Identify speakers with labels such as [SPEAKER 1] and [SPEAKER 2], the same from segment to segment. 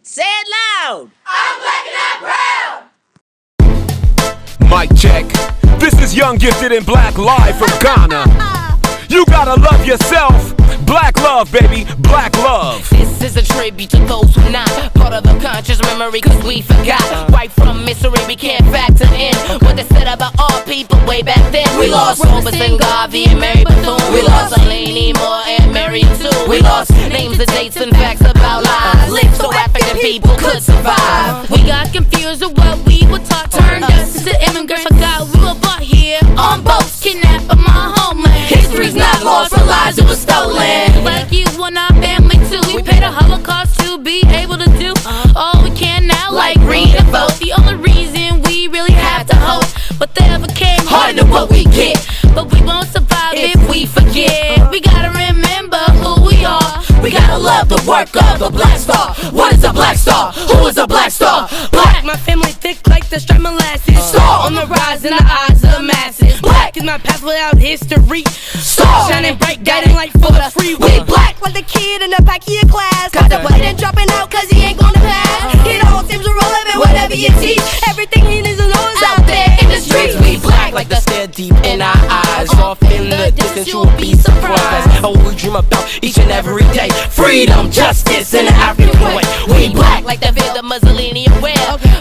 [SPEAKER 1] Say it loud!
[SPEAKER 2] I'm black and I'm proud!
[SPEAKER 3] Mic check. This is Young, Gifted, and Black live from Ghana. You gotta love yourself. Black love, baby, black love.
[SPEAKER 4] This is a tribute to those who not part of the conscious memory, cause we forgot. Right from misery, we can't factor in what they said about all people way back then. We lost Robeson, Garvey, and Mary Bethune. We lost Eleni Moore and Mary too. We lost names and dates and facts about lives lived so African people could survive.
[SPEAKER 5] We got confused with what we were taught, turned us into immigrants, forgot we were brought here on boats, kidnapped from our homeland.
[SPEAKER 4] History's not lost, for lives that were stolen.
[SPEAKER 5] Like you and our family too, we paid a Holocaust to be able to do all we can now, like read and vote. The only reason we really have to hope, but they ever came
[SPEAKER 4] Harder than what we get,
[SPEAKER 5] but we won't survive if we forget. We gotta remember who we are.
[SPEAKER 4] we gotta love the work of a black star. What is a black star? Who is a black star? Black,
[SPEAKER 5] My family thick like the straight molasses,
[SPEAKER 4] Star.
[SPEAKER 5] on the rise in the eyes of the masses. Black is my path without history,
[SPEAKER 4] star.
[SPEAKER 5] shining bright, guiding light for the free
[SPEAKER 4] We
[SPEAKER 5] will.
[SPEAKER 4] black,
[SPEAKER 6] Like the kid in the back of your class, contemplating dropping out cause he ain't gonna pass. It all seems irrelevant, whatever you teach. Everything he needs to know is out there in the streets.
[SPEAKER 4] we black like the stare deep in our eyes. Off in the distance, you will be surprised. Oh, we dream about each and every day. Freedom, justice, in an African way. We black like the veil that Mussolini wear.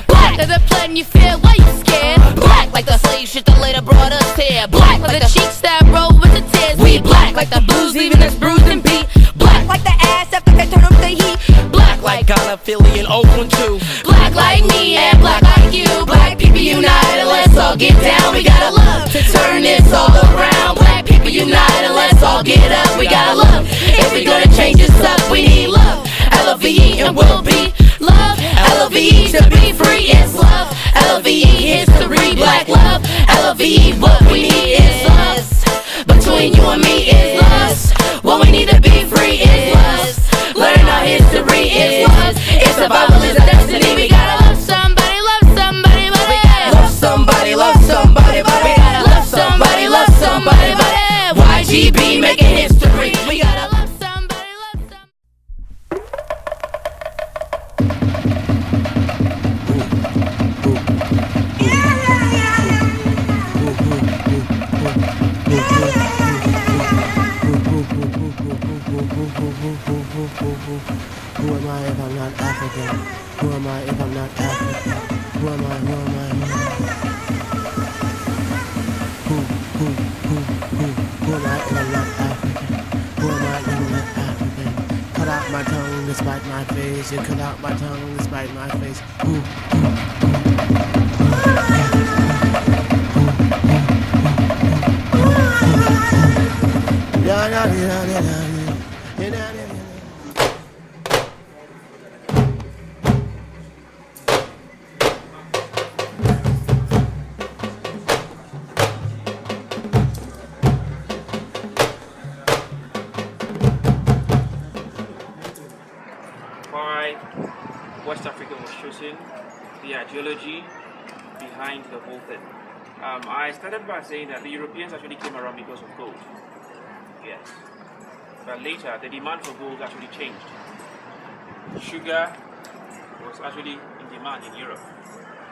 [SPEAKER 5] Black as a plan you feel, why you scared?
[SPEAKER 4] Black like the slave shit that later brought us here. Black
[SPEAKER 5] Like the cheeks that roll with the tears.
[SPEAKER 4] we black like the blues, even that's bruised and beat. Black
[SPEAKER 6] Like the ass after they turn up the heat.
[SPEAKER 4] black like Ghana, Philly, and Oakland too.
[SPEAKER 5] Black like me and black like you.
[SPEAKER 4] Black people united, let's all get down. We gotta love to turn this all around. Black people united, let's all get up. We gotta love. If we gonna change this up, we need love. L-O-V-E and we'll be love. L-O-V-E to be free is love. L-O-V-E history, black love. L-O-V-E what we need is us. Between you and me is us. What we need to be free is us. Learn our history is us. It's survival is a destiny. We gotta love
[SPEAKER 5] Somebody love somebody, but
[SPEAKER 4] love somebody, love somebody, but we gotta love somebody, love somebody, but YGB making history. We gotta love
[SPEAKER 5] somebody love somebody.
[SPEAKER 7] Who am I if I'm not African? Who am I if I'm not African? Who am I? Who am I? Who am I if I'm not African? Who am I if I'm not African? Cut out my tongue despite my face. You cut out my tongue despite my face.
[SPEAKER 8] Why West Africa was chosen, the ideology behind the whole thing. I started by saying that the Europeans actually came around because of gold. Yes. But later, the demand for gold actually changed. Sugar was actually in demand in Europe,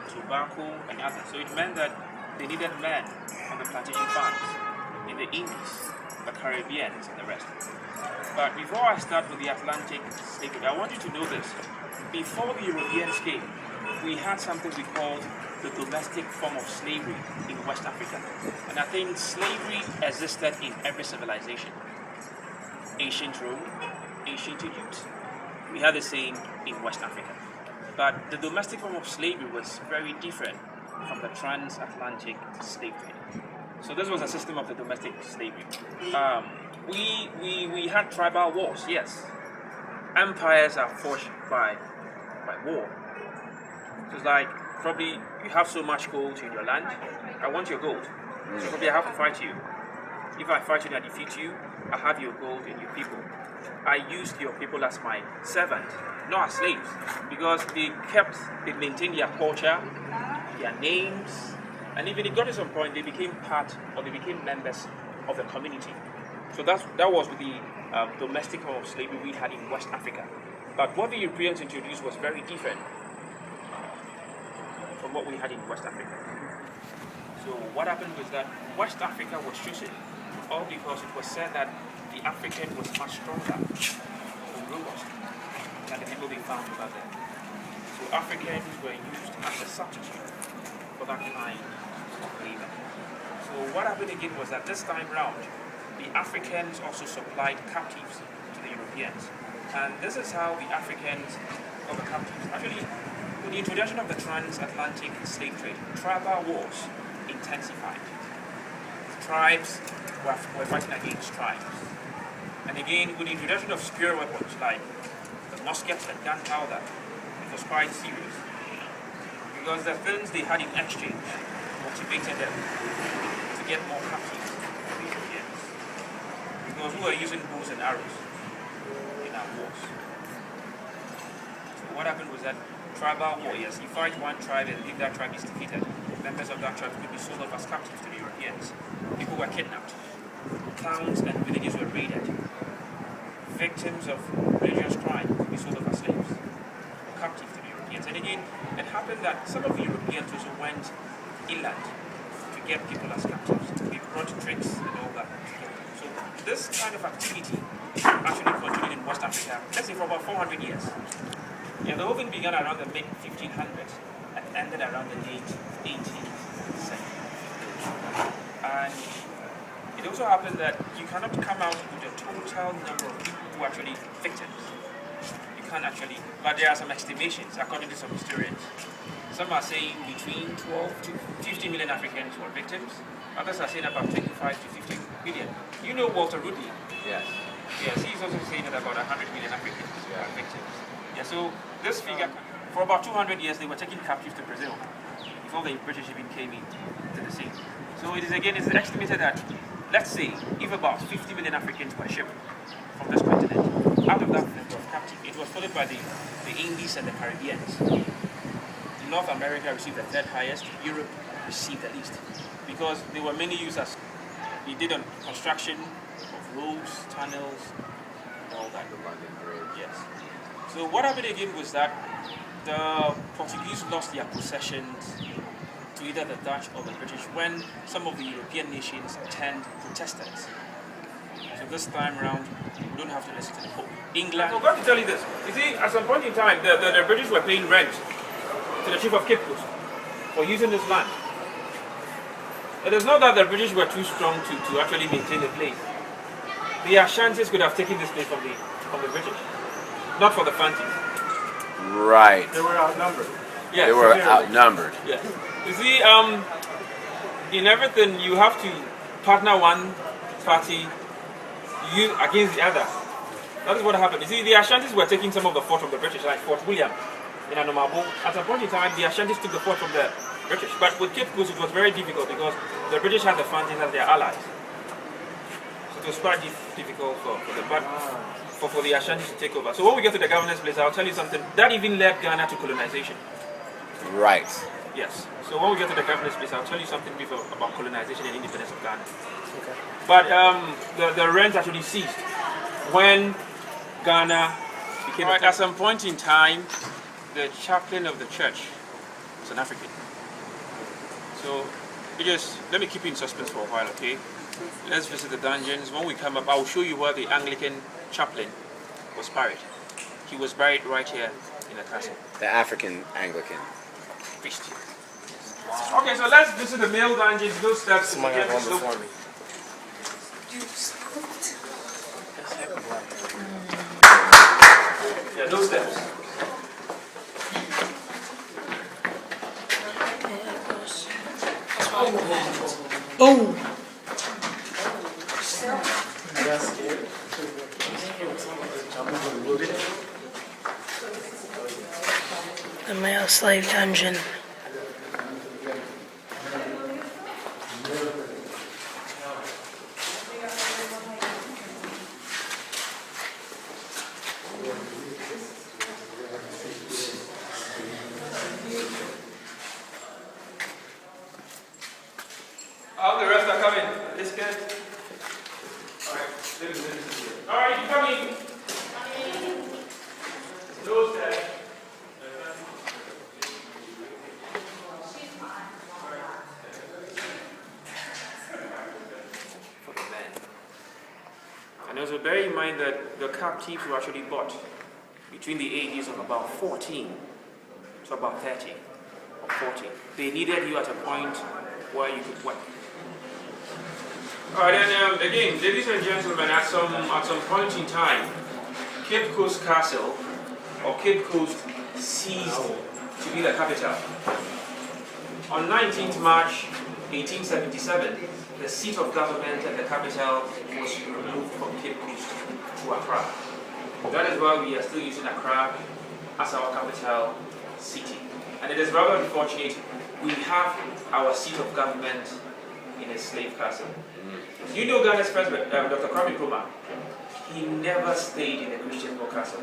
[SPEAKER 8] tobacco and others. So it meant that they needed men on the plantation farms in the Indies, the Caribbean, and the rest. But before I start with the Atlantic slavery, I want you to know this. Before the Europeans came, we had something we called the domestic form of slavery in West Africa. And I think slavery existed in every civilization. Ancient Rome, ancient Egypt. We had the same in West Africa. But the domestic form of slavery was very different from the transatlantic slave trade. So this was a system of the domestic slavery. We had tribal wars, yes. Empires are forged by war. So it's like, probably you have so much gold in your land, I want your gold. So probably I have to fight you. If I fight you and I defeat you, I have your gold and your people. I used your people as my servant, not as slaves, because they maintained their culture, their names, and even it got to some point they became part or they became members of the community. So that was the domestic form of slavery we had in West Africa. But what the Europeans introduced was very different from what we had in West Africa. So what happened was that West Africa was chosen all because it was said that the African was much stronger and robust than the people they found over there. So Africans were used as a substitute for that kind of labor. So what happened again was that this time round, the Africans also supplied captives to the Europeans. And this is how the Africans got the captives. Actually, with the introduction of the transatlantic slave trade, tribal wars intensified. Tribes were fighting against tribes. And again, with the introduction of spear weapons like the muskets and gunpowder, it was quite serious. Because the things they had in exchange motivated them to get more captives from the Europeans. Because we were using bows and arrows in our wars. So what happened was that tribal war, yes, you fight one tribe and if that tribe is defeated, members of that tribe could be sold off as captives to the Europeans. People were kidnapped. Towns and villages were raided. Victims of religious crime could be sold off as slaves or captive to the Europeans. And again, it happened that some of the Europeans also went inland to get people as captives. They brought tricks and all that to get them. So this kind of activity actually continued in West Africa, let's say for about 400 years. Yeah, the whole thing began around the mid-1500s and ended around the late 18th century. And it also happened that you cannot come out with a total number of people who are actually victims. You can't actually, but there are some estimations according to some historians. Some are saying between 12 to 50 million Africans were victims. Others are saying about 25 to 50 million. You know Walter Rudy?
[SPEAKER 1] Yes.
[SPEAKER 8] Yes, he's also saying that about 100 million Africans were victims. Yeah, so this figure, for about 200 years, they were taking captives to Brazil before the British even came into the scene. So it is again, it's estimated that, let's say, if about 50 million Africans were shipped from this continent, out of that number of captives, it was followed by the Indies and the Caribbeans. North America received the third highest, Europe received the least, because they were mainly used as, they did on construction of roads, tunnels, and all that.
[SPEAKER 1] The London Bridge.
[SPEAKER 8] Yes. So what happened again was that the Portuguese lost their possessions to either the Dutch or the British when some of the European nations turned Protestants. So this time around, we don't have to listen to the Pope. England. I forgot to tell you this. You see, at some point in time, the British were paying rent to the chief of Cape Coast for using this land. It is not that the British were too strong to actually maintain the place. The Ashantis could have taken this place from the British, not for the Fantis.
[SPEAKER 1] Right.
[SPEAKER 7] They were outnumbered.
[SPEAKER 8] Yes,
[SPEAKER 1] They were
[SPEAKER 8] severely.
[SPEAKER 1] outnumbered.
[SPEAKER 8] Yes. You see, in everything you have to partner one party against the other. That is what happened. You see, the Ashantis were taking some of the fort from the British, like Fort William in Anomabo. At a point in time, the Ashantis took the fort from the British. But with Cape Coast, it was very difficult because the British had the Fantis as their allies. So it was quite difficult for them. But for the Ashantis to take over. So when we get to the governor's place, I'll tell you something. That even led Ghana to colonization.
[SPEAKER 1] Right.
[SPEAKER 8] Yes. So when we get to the governor's place, I'll tell you something brief about colonization and independence of Ghana. Okay. But the rent actually ceased when Ghana became. Right, at some point in time, the chaplain of the church was an African. So let me keep you in suspense for a while, okay? Let's visit the dungeons. When we come up, I will show you where the Anglican chaplain was buried. He was buried right here in the castle.
[SPEAKER 1] The African Anglican.
[SPEAKER 8] Priest. Yes. Okay, so let's visit the male dungeons. Those steps.
[SPEAKER 7] Somebody have one before me.
[SPEAKER 8] Yeah, those steps.
[SPEAKER 2] The male slave dungeon.
[SPEAKER 8] All the rest are coming. This good. All right. All right, you coming? mind that the captives were actually bought between the ages of about 14 to about 30 or 40. They needed you at a point where you could work. Alright, and again, ladies and gentlemen, at some point in time, Cape Coast Castle, or Cape Coast, ceased to be the capital. On 19th March 1877, the seat of government and the capital was removed from Cape Coast to Accra. That is why we are still using Accra as our capital city. And it is rather unfortunate we have our seat of government in a slave castle. You know Ghana's president, Dr. Kwame Nkrumah, he never stayed in a Christian castle.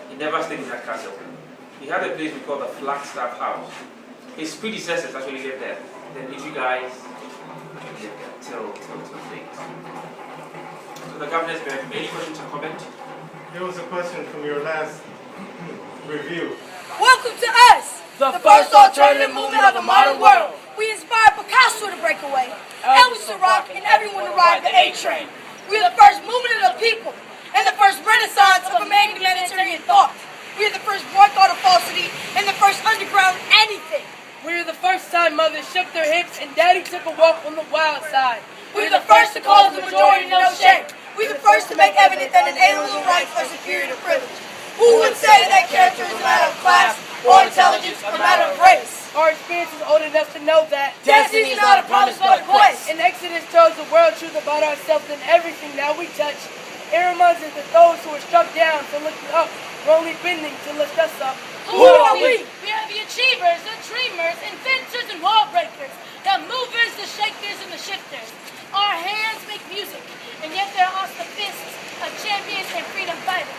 [SPEAKER 8] He never stayed in that castle. He had a place we call the Flagstaff House. His predecessors actually lived there. The military guys lived there till late. So the governor's been any questions or comment?
[SPEAKER 9] There was a question from your last review.
[SPEAKER 6] Welcome to us, the first alternative movement of the modern world. We inspired Picasso to break away, Elvis to rock, and everyone to ride the A train. We are the first movement of the people, and the first renaissance of American humanitarian thought. We are the first boycott of falsity, and the first underground anything.
[SPEAKER 10] We are the first time mothers shook their hips and daddy took a walk on the wild side.
[SPEAKER 6] We are the first to cause the majority no shame. We are the first to make evident that inalienable rights are superior to privilege. Who would say that character is a matter of class, or intelligence, or a matter of race?
[SPEAKER 10] Our experience is old enough to know that
[SPEAKER 6] destiny is not a promise but a quest.
[SPEAKER 10] And Exodus tells the world truth about ourselves and everything that we touch. It reminds us that those who are struck down to lift up are only bending to lift us up.
[SPEAKER 6] Who are we?
[SPEAKER 5] We are the achievers, the dreamers, inventors, and wall breakers, the movers, the shakers, and the shifters. Our hands make music, and yet they're also the fists of champions and freedom fighters.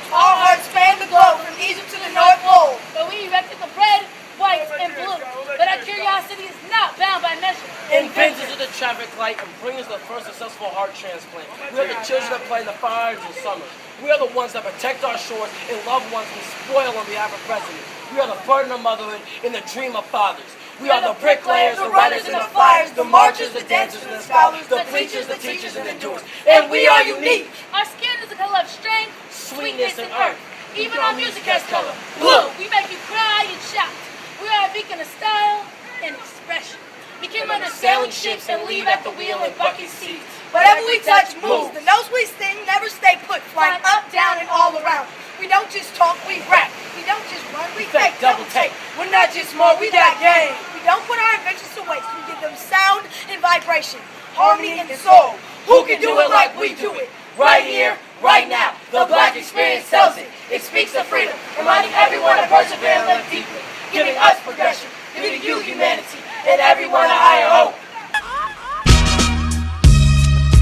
[SPEAKER 6] Our hearts span the globe from Egypt to the North Pole.
[SPEAKER 5] But we erected the red, white, and blue. But our curiosity is not bound by measure.
[SPEAKER 10] Inventors of the traffic light and bringers of the first successful heart transplant. We are the children that play in the fires in summer. We are the ones that protect our shores and loved ones we spoil on behalf of president. We are the burden of motherhood and the dream of fathers. We are the bricklayers, the runners, and the flyers, the marchers, the dancers, and the scholars, the preachers, the teachers, and the doers. And we are unique.
[SPEAKER 5] Our skin is a color of strength,
[SPEAKER 10] Sweetness, and earth.
[SPEAKER 5] Even our music has color. Blue. We make you cry and shout. We are a beacon of style and expression. We came under sailing ships and leave at the wheel in bucket seats.
[SPEAKER 6] Whatever we touch moves. The notes we sing never stay put, flying up, down, and all around. We don't just talk, we rap. We don't just run, we fake, double take.
[SPEAKER 10] We're not just smart, we got game.
[SPEAKER 6] We don't put our inventions to waste. We give them sound and vibration, harmony and soul. Who can do it like we do it?
[SPEAKER 10] Right here, right now. The Black experience tells it. It speaks of freedom, reminding everyone to persevere and live deeply, giving us progression, giving you humanity, and everyone a higher hope.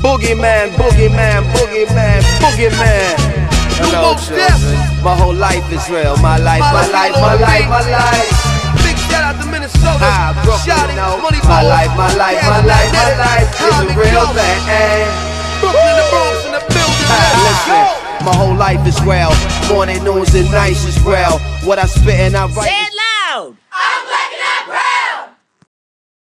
[SPEAKER 11] Boogeyman, boogeyman, boogeyman, boogeyman. Hello, children. My whole life is real. My life, my life, my life, my life.
[SPEAKER 12] Big shout out to Minnesota.
[SPEAKER 11] Ah, Brooklyn, no. My life, my life, my life, my life is a real thing.
[SPEAKER 12] Brooklyn, the Bronx, in the building.
[SPEAKER 11] Listen, my whole life is real. Morning, noons, and nights is real. What I spit and I write.